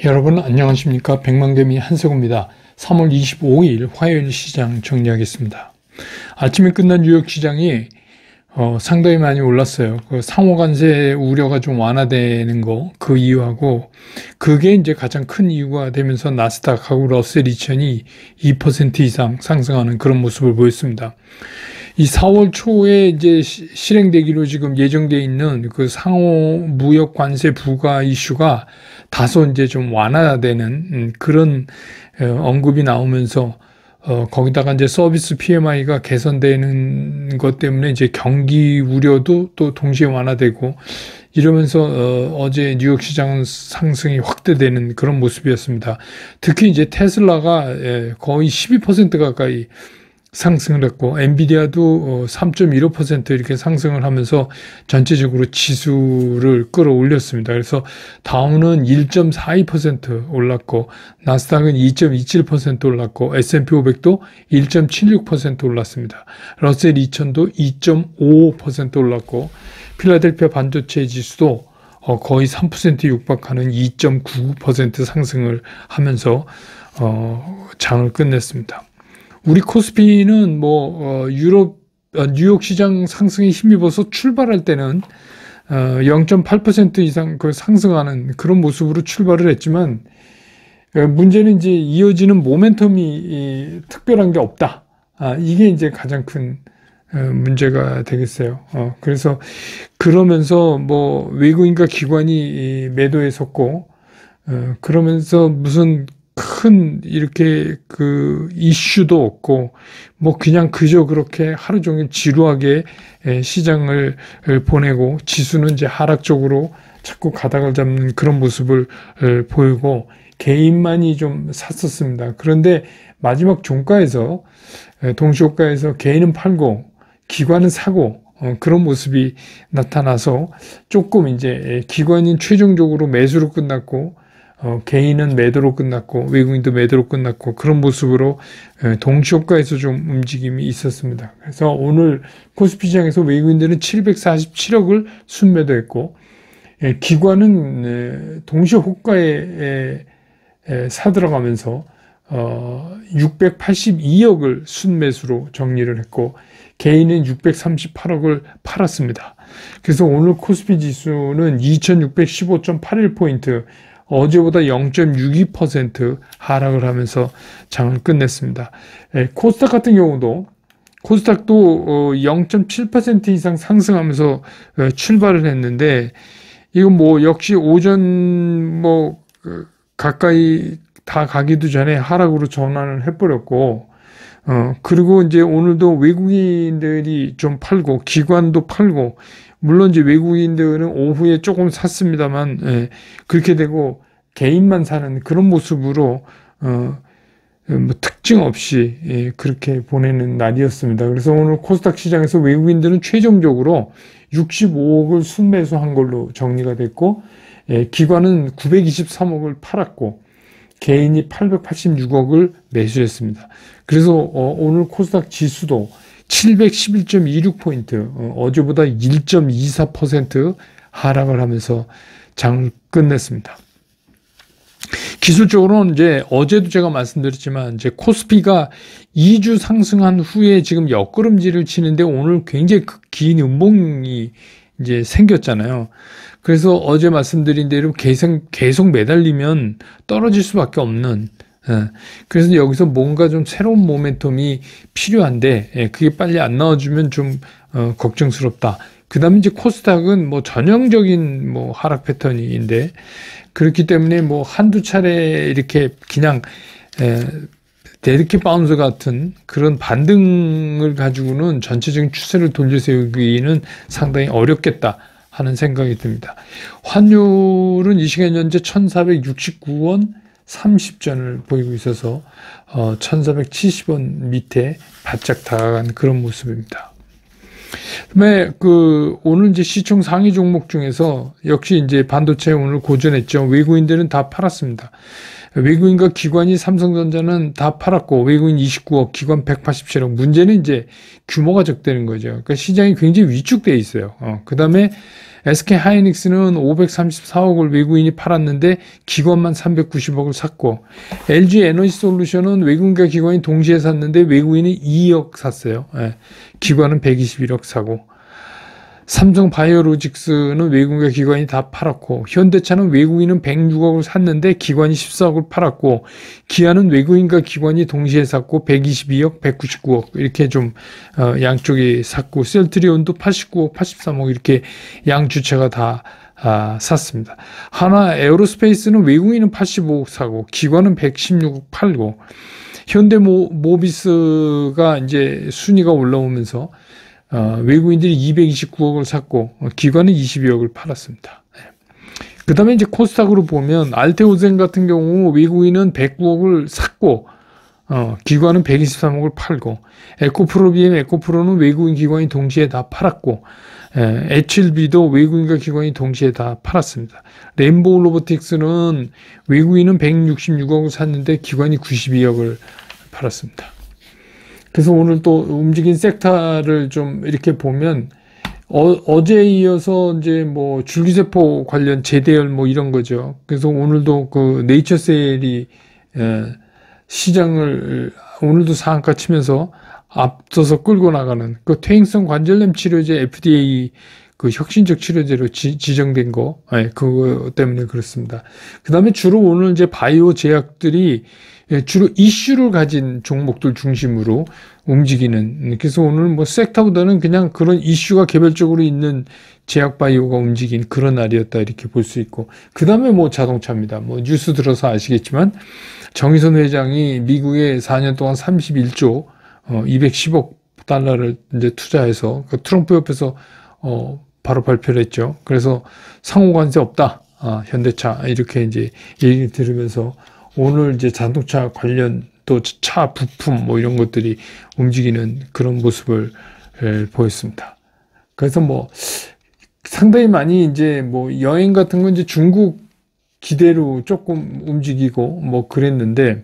여러분 안녕하십니까. 백만개미 한석우입니다. 3월 25일 화요일 시장 정리하겠습니다. 아침에 끝난 뉴욕 시장이 상당히 많이 올랐어요. 그 상호관세 우려가 좀 완화되는 거, 그 이유하고, 그게 이제 가장 큰 이유가 되면서 나스닥하고 러셀 2000이 2% 이상 상승하는 그런 모습을 보였습니다. 이 4월 초에 이제 실행되기로 지금 예정되어 있는 그 상호 무역 관세 부과 이슈가 다소 이제 좀 완화되는 그런 언급이 나오면서 거기다가 이제 서비스 PMI가 개선되는 것 때문에 이제 경기 우려도 또 동시에 완화되고 이러면서 어제 뉴욕 시장은 상승이 확대되는 그런 모습이었습니다. 특히 이제 테슬라가 거의 12% 가까이 상승을 했고 엔비디아도 3.15% 이렇게 상승을 하면서 전체적으로 지수를 끌어올렸습니다. 그래서 다우는 1.42% 올랐고 나스닥은 2.27% 올랐고 S&P 500도 1.76% 올랐습니다. 러셀 2000도 2.55% 올랐고 필라델피아 반도체 지수도 거의 3% 육박하는 2.99% 상승을 하면서 장을 끝냈습니다. 우리 코스피는 뉴욕 시장 상승에 힘입어서 출발할 때는 0.8% 이상 상승하는 그런 모습으로 출발을 했지만 문제는 이제 이어지는 모멘텀이 특별한 게 없다. 이게 이제 가장 큰 문제가 되겠어요. 그래서 그러면서 외국인과 기관이 매도에 섰고 그러면서 무슨 큰 이렇게 그 이슈도 없고 그냥 그저 그렇게 하루 종일 지루하게 시장을 보내고 지수는 이제 하락적으로 자꾸 가닥을 잡는 그런 모습을 보이고 개인만이 좀 샀었습니다. 그런데 마지막 종가에서 동시호가에서 개인은 팔고 기관은 사고 그런 모습이 나타나서 조금 이제 기관인 최종적으로 매수로 끝났고 개인은 매도로 끝났고 외국인도 매도로 끝났고 그런 모습으로 동시효과에서 좀 움직임이 있었습니다. 그래서 오늘 코스피 시장에서 외국인들은 747억을 순매도했고 기관은 동시효과에 사들어가면서 682억을 순매수로 정리를 했고 개인은 638억을 팔았습니다. 그래서 오늘 코스피 지수는 2615.81포인트 어제보다 0.62% 하락을 하면서 장을 끝냈습니다. 코스닥 같은 경우도 코스닥도 0.7% 이상 상승하면서 출발을 했는데 이건 역시 오전 가까이 다 가기도 전에 하락으로 전환을 해버렸고 그리고 이제 오늘도 외국인들이 좀 팔고 기관도 팔고 물론 이제 외국인들은 오후에 조금 샀습니다만 그렇게 되고 개인만 사는 그런 모습으로 특징 없이 그렇게 보내는 날이었습니다. 그래서 오늘 코스닥 시장에서 외국인들은 최종적으로 65억을 순매수한 걸로 정리가 됐고 기관은 923억을 팔았고 개인이 886억을 매수했습니다. 그래서 오늘 코스닥 지수도 711.26포인트, 어제보다 1.24% 하락을 하면서 장을 끝냈습니다. 기술적으로는 이제 어제도 제가 말씀드렸지만 이제 코스피가 2주 상승한 후에 지금 역걸음질을 치는데 오늘 굉장히 긴 음봉이 이제 생겼잖아요. 그래서 어제 말씀드린 대로 계속 매달리면 떨어질 수밖에 없는 그래서 여기서 뭔가 좀 새로운 모멘텀이 필요한데 그게 빨리 안 나와주면 좀 걱정스럽다. 그 다음에 이제 코스닥은 전형적인 하락 패턴인데 그렇기 때문에 한두 차례 이렇게 그냥 데드캣 바운스 같은 그런 반등을 가지고는 전체적인 추세를 돌려세우기는 상당히 어렵겠다 하는 생각이 듭니다. 환율은 이 시간 현재 1469원 30전을 보이고 있어서 1470원 밑에 바짝 다가간 그런 모습입니다. 그다음에 오늘 이제 시총 상위 종목 중에서 역시 이제 반도체 오늘 고전했죠. 외국인들은 다 팔았습니다. 외국인과 기관이 삼성전자는 다 팔았고 외국인 29억, 기관 187억. 문제는 이제 규모가 적다는 거죠. 그러니까 시장이 굉장히 위축되어 있어요. 그다음에 SK 하이닉스는 534억을 외국인이 팔았는데 기관만 390억을 샀고, LG 에너지 솔루션은 외국인과 기관이 동시에 샀는데 외국인이 2억 샀어요. 예, 기관은 121억 사고, 삼성 바이오로직스는 외국인과 기관이 다 팔았고, 현대차는 외국인은 106억을 샀는데 기관이 14억을 팔았고, 기아는 외국인과 기관이 동시에 샀고 122억, 199억 이렇게 좀 양쪽이 샀고, 셀트리온도 89억, 83억 이렇게 양 주체가 다 샀습니다. 하나 에어로스페이스는 외국인은 85억 사고 기관은 116억 팔고, 현대모비스가 이제 순위가 올라오면서 외국인들이 229억을 샀고 기관은 22억을 팔았습니다. 그 다음에 이제 코스닥으로 보면 알테오젠 같은 경우 외국인은 109억을 샀고 기관은 123억을 팔고, 에코프로비엠 에코프로는 외국인 기관이 동시에 다 팔았고, HLB도 외국인과 기관이 동시에 다 팔았습니다. 레인보우 로보틱스는 외국인은 166억을 샀는데 기관이 92억을 팔았습니다. 그래서 오늘 또 움직인 섹터를 좀 이렇게 보면 어제에 이어서 이제 뭐 줄기세포 관련 재대열 뭐 이런 거죠. 그래서 오늘도 그 네이처셀이 시장을 오늘도 상한가 치면서 앞서서 끌고 나가는 그 퇴행성 관절염 치료제 FDA 그 혁신적 치료제로 지정된 거, 그거 때문에 그렇습니다. 그 다음에 주로 오늘 이제 바이오 제약들이 주로 이슈를 가진 종목들 중심으로 움직이는, 그래서 오늘 뭐 섹터보다는 그냥 그런 이슈가 개별적으로 있는 제약 바이오가 움직인 그런 날이었다 이렇게 볼 수 있고, 그 다음에 뭐 자동차입니다. 뭐 뉴스 들어서 아시겠지만 정의선 회장이 미국에 4년 동안 31조 210억 달러를 이제 투자해서 그 트럼프 옆에서 바로 발표를 했죠. 그래서 상호관세 없다, 현대차 이렇게 이제 얘기 들으면서 오늘 이제 자동차 관련 또 차 부품 뭐 이런 것들이 움직이는 그런 모습을 보였습니다. 그래서 뭐 상당히 많이 이제 뭐 여행 같은 건 이제 중국 기대로 조금 움직이고 뭐 그랬는데,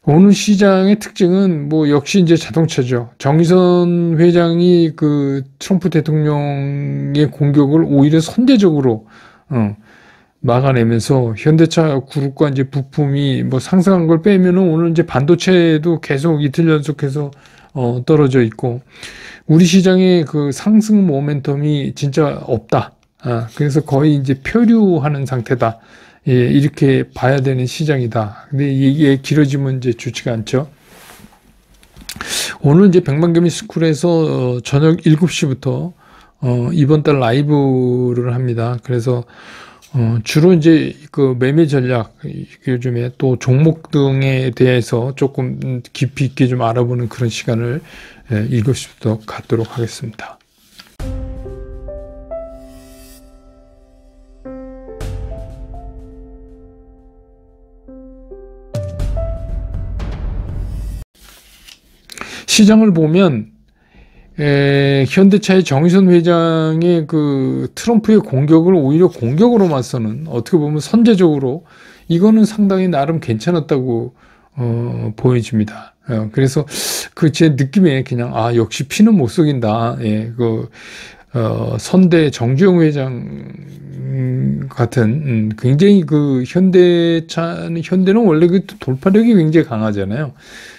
오늘 시장의 특징은 뭐 역시 이제 자동차죠. 정의선 회장이 그 트럼프 대통령의 공격을 오히려 선제적으로 막아내면서 현대차 그룹과 이제 부품이 뭐 상승한 걸 빼면은 오늘 이제 반도체도 계속 이틀 연속해서 떨어져 있고, 우리 시장의 그 상승 모멘텀이 진짜 없다. 그래서 거의 이제 표류하는 상태다. 예, 이렇게 봐야 되는 시장이다. 근데 이게 길어지면 이제 좋지가 않죠. 오늘 이제 백만개미 스쿨에서 저녁 7시부터 이번 달 라이브를 합니다. 그래서 주로 이제 그 매매 전략, 요즘에 또 종목 등에 대해서 조금 깊이 있게 좀 알아보는 그런 시간을 7시부터 갖도록 하겠습니다. 시장을 보면 현대차의 정의선 회장의 그 트럼프의 공격을 오히려 공격으로 맞서는, 어떻게 보면 선제적으로, 이거는 상당히 나름 괜찮았다고 보여집니다. 그래서 그 제 느낌에 그냥 역시 피는 못 속인다. 선대 정주영 회장 같은 굉장히 그 현대는 원래 그 돌파력이 굉장히 강하잖아요.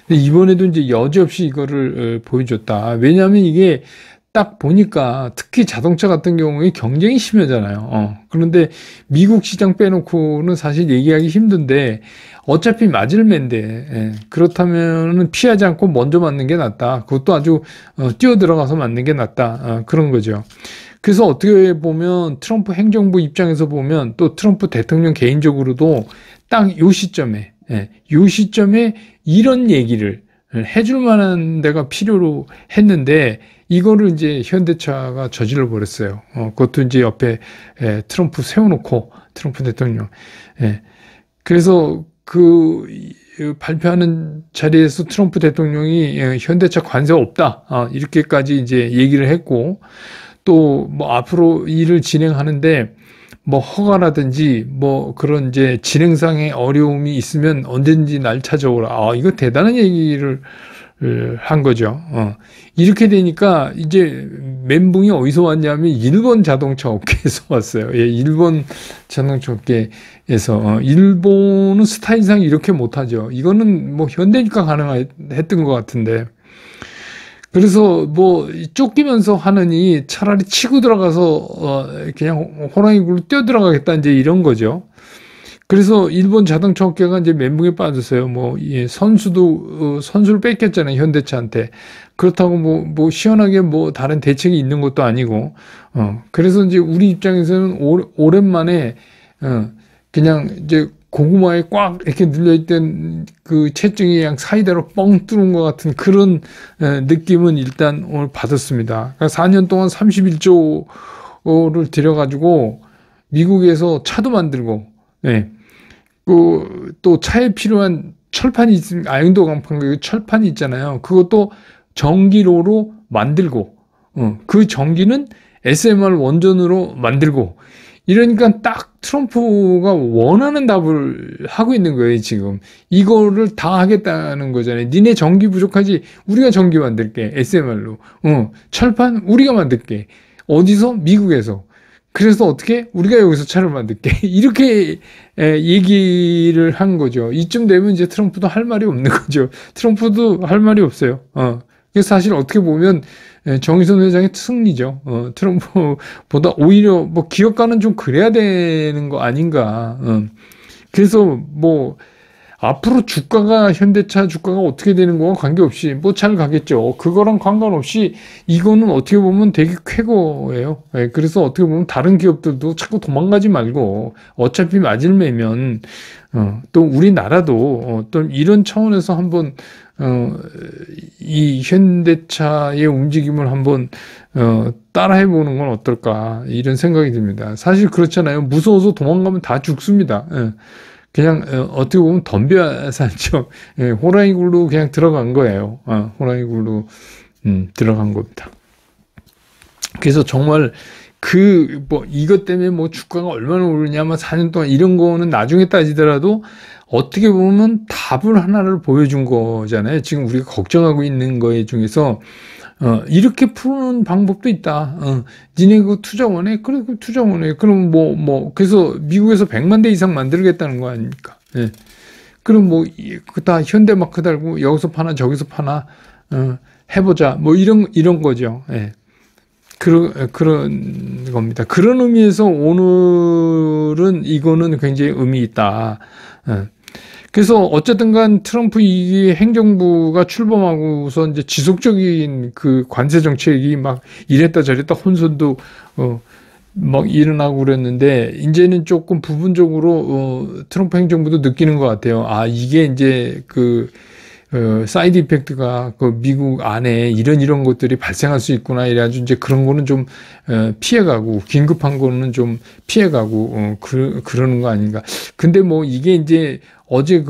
근데 이번에도 이제 여지없이 이거를 보여줬다. 왜냐하면 이게 딱 보니까 특히 자동차 같은 경우에 경쟁이 심하잖아요. 그런데 미국 시장 빼놓고는 사실 얘기하기 힘든데 어차피 맞을 맨데, 그렇다면은 피하지 않고 먼저 맞는 게 낫다. 그것도 아주 뛰어 들어가서 맞는 게 낫다. 그런 거죠. 그래서 어떻게 보면 트럼프 행정부 입장에서 보면, 또 트럼프 대통령 개인적으로도 딱 요 시점에 이런 얘기를 해줄 만한 데가 필요로 했는데, 이거를 이제 현대차가 저질러 버렸어요. 그것도 이제 옆에 트럼프 세워놓고, 트럼프 대통령. 그래서 그 발표하는 자리에서 트럼프 대통령이 현대차 관세 없다, 이렇게까지 이제 얘기를 했고, 또 뭐 앞으로 일을 진행하는데 뭐 허가라든지 뭐 그런 이제 진행상의 어려움이 있으면 언제든지 날 찾아오라. 이거 대단한 얘기를 한 거죠. 이렇게 되니까 이제 멘붕이 어디서 왔냐면 일본 자동차 업계에서 왔어요. 예, 일본 자동차 업계에서 일본은 스타일상 이렇게 못하죠. 이거는 뭐 현대니까 가능했던 것 같은데. 그래서 뭐 쫓기면서 하느니 차라리 치고 들어가서 그냥 호랑이 굴로 뛰어 들어가겠다 이제 이런 거죠. 그래서 일본 자동차 업계가 이제 멘붕에 빠졌어요. 뭐, 예, 선수를 뺏겼잖아요. 현대차한테. 그렇다고 뭐, 시원하게 뭐, 다른 대책이 있는 것도 아니고, 그래서 이제 우리 입장에서는 오랜만에, 그냥 이제 고구마에 꽉 이렇게 눌려있던 그 체증이 그냥 사이다로 뻥 뚫은 것 같은 그런 느낌은 일단 오늘 받았습니다. 그러니까 4년 동안 31조를 들여가지고 미국에서 차도 만들고, 네. 또 차에 필요한 철판이 있으면 아연도 강판 그 철판이 있잖아요. 그것도 전기로로 만들고, 그 전기는 SMR 원전으로 만들고, 이러니까 딱 트럼프가 원하는 답을 하고 있는 거예요, 지금. 이거를 다 하겠다는 거잖아요. 니네 전기 부족하지? 우리가 전기 만들게, SMR로. 철판 우리가 만들게. 어디서? 미국에서. 그래서 어떻게? 우리가 여기서 차를 만들게. 이렇게 얘기를 한 거죠. 이쯤 되면 이제 트럼프도 할 말이 없는 거죠. 트럼프도 할 말이 없어요. 그래서 사실 어떻게 보면 정의선 회장의 승리죠. 트럼프보다 오히려 뭐 기업가는 좀 그래야 되는 거 아닌가. 그래서 뭐 앞으로 현대차 주가가 어떻게 되는 거와 관계없이 뭐 잘 가겠죠. 그거랑 상관없이 이거는 어떻게 보면 되게 쾌거예요. 그래서 어떻게 보면 다른 기업들도 자꾸 도망가지 말고 어차피 맞을매면 또 우리나라도 또 이런 차원에서 한번 이 현대차의 움직임을 한번 따라해 보는 건 어떨까 이런 생각이 듭니다. 사실 그렇잖아요. 무서워서 도망가면 다 죽습니다. 그냥 어떻게 보면 덤벼야 살죠. 예, 호랑이 굴로 그냥 들어간 거예요. 호랑이 굴로 들어간 겁니다. 그래서 정말 이것 때문에 뭐 주가가 얼마나 오르냐면 4년 동안 이런 거는 나중에 따지더라도 어떻게 보면 답을 하나를 보여준 거잖아요. 지금 우리가 걱정하고 있는 거에 중에서 이렇게 푸는 방법도 있다. 니네 그 투자원에? 그래, 그 투자원에. 그럼 그래서 미국에서 100만 대 이상 만들겠다는 거 아닙니까? 예. 그럼 다 현대마크 달고 여기서 파나 저기서 파나, 해보자. 이런 거죠. 예. 그런 겁니다. 그런 의미에서 오늘은 이거는 굉장히 의미 있다. 그래서 어쨌든 간 트럼프 이 행정부가 출범하고서 이제 지속적인 그 관세 정책이 막 이랬다 저랬다 혼선도 막 일어나고 그랬는데 이제는 조금 부분적으로 트럼프 행정부도 느끼는 것 같아요. 이게 이제 사이드 이펙트가 미국 안에 이런 것들이 발생할 수 있구나. 이래가지고 이제 그런 거는 좀 피해가고 긴급한 거는 좀 피해가고 그러는 거 아닌가. 근데 이게 이제 어제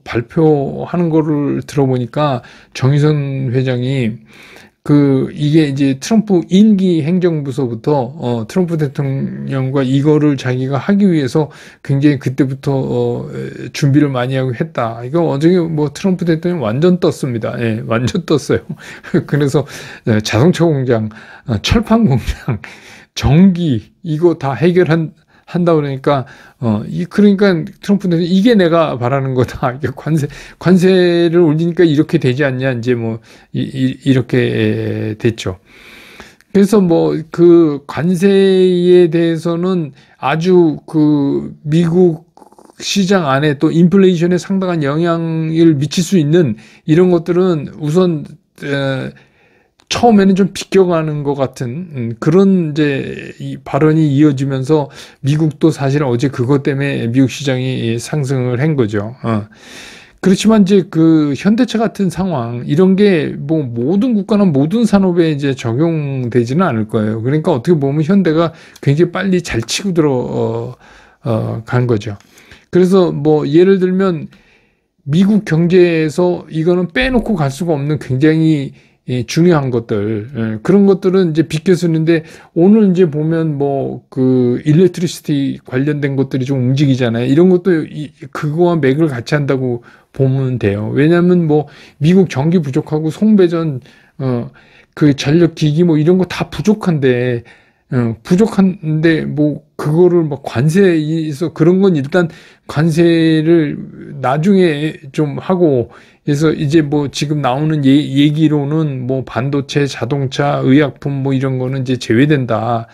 발표하는 거를 들어보니까 정의선 회장이 이게 이제 트럼프 임기 행정부서부터 트럼프 대통령과 이거를 자기가 하기 위해서 굉장히 그때부터 준비를 많이 하고 했다. 이거 어제 트럼프 대통령 완전 떴습니다. 예, 완전 떴어요. 그래서 자동차 공장, 철판 공장, 전기 이거 다 한다 그러니까 그러니까 트럼프 대통령 이게 내가 바라는 거다. 이게 관세를 올리니까 이렇게 되지 않냐 이제 이렇게 됐죠. 그래서 그 관세에 대해서는 아주 미국 시장 안에 또 인플레이션에 상당한 영향을 미칠 수 있는 이런 것들은 우선 처음에는 좀 비껴가는 것 같은 그런 이제 이 발언이 이어지면서 미국도 사실 어제 그것 때문에 미국 시장이 상승을 한 거죠. 그렇지만 이제 현대차 같은 상황 이런 게 모든 국가나 모든 산업에 이제 적용되지는 않을 거예요. 그러니까 어떻게 보면 현대가 굉장히 빨리 잘 치고 들어간 거죠. 그래서 예를 들면 미국 경제에서 이거는 빼놓고 갈 수가 없는 굉장히 중요한 것들, 그런 것들은 이제 비껴 쓰는데, 오늘 이제 보면 일렉트리시티 관련된 것들이 좀 움직이잖아요. 이런 것도 그거와 맥을 같이 한다고 보면 돼요. 왜냐하면 미국 전기 부족하고 송배전, 전력 기기 이런 거 다 부족한데, 그거를 관세에서 그런 건 일단 관세를 나중에 좀 하고, 그래서 이제 지금 나오는 얘기로는 반도체, 자동차, 의약품 이런 거는 이제 제외된다.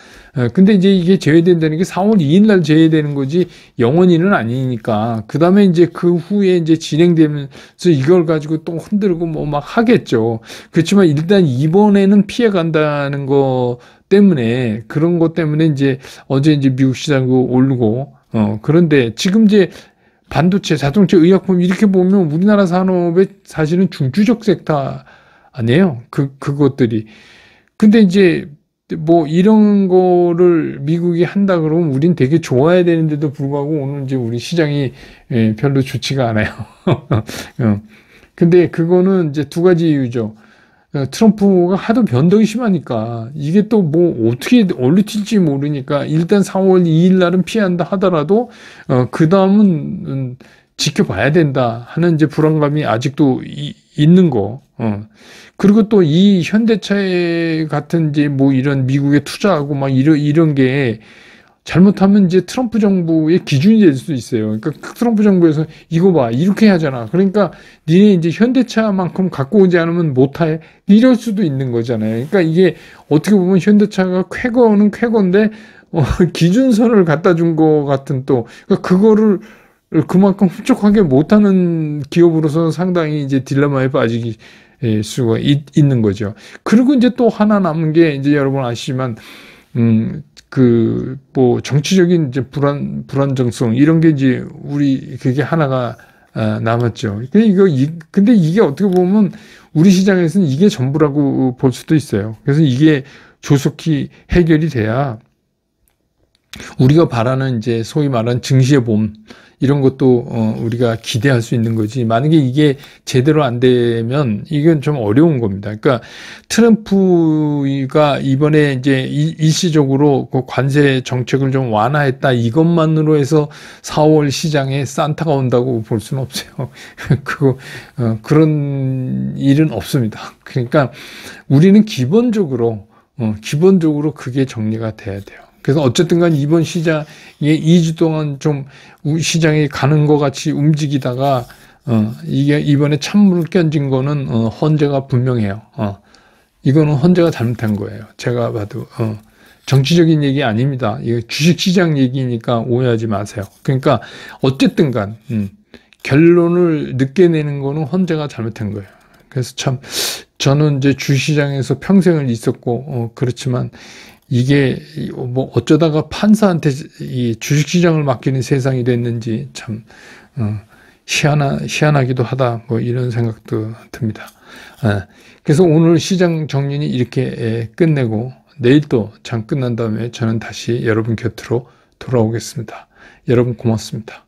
근데 이제 이게 제외된다는 게 4월 2일 날 제외되는 거지 영원히는 아니니까. 그 다음에 이제 그 후에 이제 진행되면서 이걸 가지고 또 흔들고 막 하겠죠. 그렇지만 일단 이번에는 피해 간다는 거 때문에, 그런 것 때문에 이제 어제 이제 미국 시장도 오르고, 그런데 지금 이제 반도체, 자동차, 의약품 이렇게 보면 우리나라 산업의 사실은 중추적 섹터 아니에요. 그것들이. 근데 이제 이런 거를 미국이 한다 그러면 우린 되게 좋아야 되는데도 불구하고 오늘 이제 우리 시장이 별로 좋지가 않아요. 근데 그거는 이제 두 가지 이유죠. 트럼프가 하도 변덕이 심하니까 이게 또 어떻게 얼리 튈지 모르니까 일단 4월 2일 날은 피한다 하더라도 그 다음은 지켜봐야 된다 하는 이제 불안감이 아직도 있는 거. 그리고 또 이 현대차 같은 이제 이런 미국에 투자하고 이런 게 잘못하면 이제 트럼프 정부의 기준이 될 수도 있어요. 그러니까 트럼프 정부에서 이거 봐, 이렇게 하잖아. 그러니까 니네 이제 현대차만큼 갖고 오지 않으면 못해. 이럴 수도 있는 거잖아요. 그러니까 이게 어떻게 보면 현대차가 쾌거는 쾌거인데 기준선을 갖다 준 거 같은 또 그거를 그만큼 흡족하게 못하는 기업으로서 상당히 이제 딜레마에 빠지기 수가 있는 거죠. 그리고 이제 또 하나 남은 게 이제 여러분 아시지만 정치적인 이제 불안정성, 이런 게 이제 그게 하나가 남았죠. 근데 이게 어떻게 보면 우리 시장에서는 이게 전부라고 볼 수도 있어요. 그래서 이게 조속히 해결이 돼야 우리가 바라는 이제 소위 말하는 증시의 봄, 이런 것도 우리가 기대할 수 있는 거지. 만약에 이게 제대로 안 되면 이건 좀 어려운 겁니다. 그러니까 트럼프가 이번에 이제 일시적으로 그 관세 정책을 좀 완화했다, 이것만으로 해서 4월 시장에 산타가 온다고 볼 수는 없어요. 그런 일은 없습니다. 그러니까 우리는 기본적으로 그게 정리가 돼야 돼요. 그래서 어쨌든 간 이번 시장에 2주 동안 좀 시장이 가는 것 같이 움직이다가 이게 이번에 찬물을 끼얹은 거는 헌재가 분명해요. 이거는 헌재가 잘못한 거예요. 제가 봐도 정치적인 얘기 아닙니다. 이거 주식시장 얘기니까 오해하지 마세요. 그러니까 어쨌든 간 결론을 늦게 내는 거는 헌재가 잘못한 거예요. 그래서 참 저는 이제 주시장에서 평생을 있었고 그렇지만 이게 어쩌다가 판사한테 이 주식시장을 맡기는 세상이 됐는지 참 희한하기도 하다, 이런 생각도 듭니다. 그래서 오늘 시장 정리는 이렇게 끝내고 내일 또 장 끝난 다음에 저는 다시 여러분 곁으로 돌아오겠습니다. 여러분 고맙습니다.